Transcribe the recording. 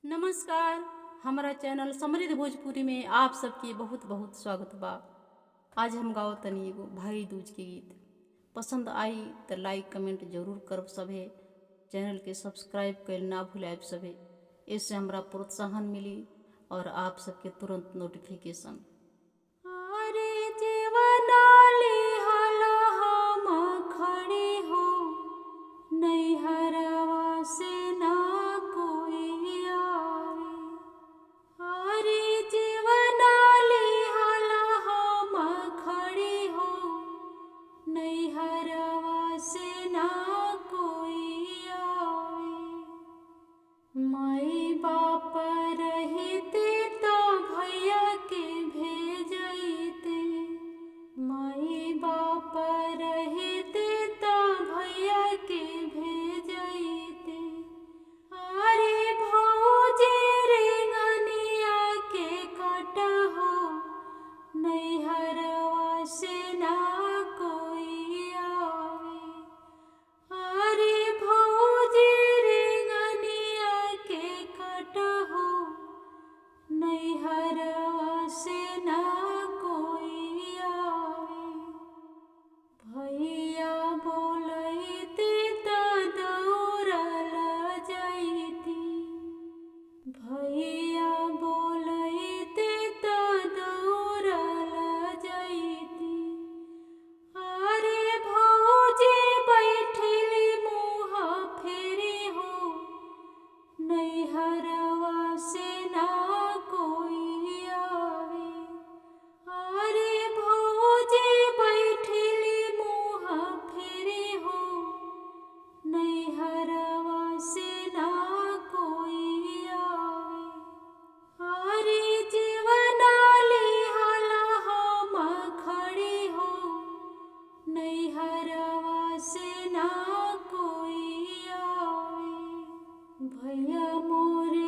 नमस्कार। हमारा चैनल समृद्ध भोजपुरी में आप सबके बहुत बहुत स्वागत बा। आज हम गाओ तनी एगो भाई दूज के गीत। पसंद आई तो लाइक कमेंट जरूर करब सभे। चैनल के सब्सक्राइब कर ना भुलाएब सभे। इससे हमरा प्रोत्साहन मिली और आप सबके तुरंत नोटिफिकेशन। अरे जीवना लिहला हम खड़ी हो, नैहरवा से ना कोई आवे। अरे जीवना लिहला हम खड़ी हो, नैहरवा से ना कोई आवे। माई बाप रहते तो भैया के भेजते, माई बाप रहते तो भैया के भेजते। अरे भौजी रेंगनिया के कटहो, नैहरवा से ना कोई आवे। अरे भौजी रेंगनिया के कटहो, नैहरवा से ना कोई आवे। भैया बोलैते तो दौड़ल जैती, भैया बोलैते तो दौड़ल जैती। अरे भौजी बैठली मुँह फेरी हो, नैहरवा से ना कोई आवे। अरे भौजी बैठली मुँह फेरी हो, नैहरवा से ना कोई आवे। अरे जीवना लिहला हम खड़ी हो, नैहरवा से ना कोई आवे। भैया मोरे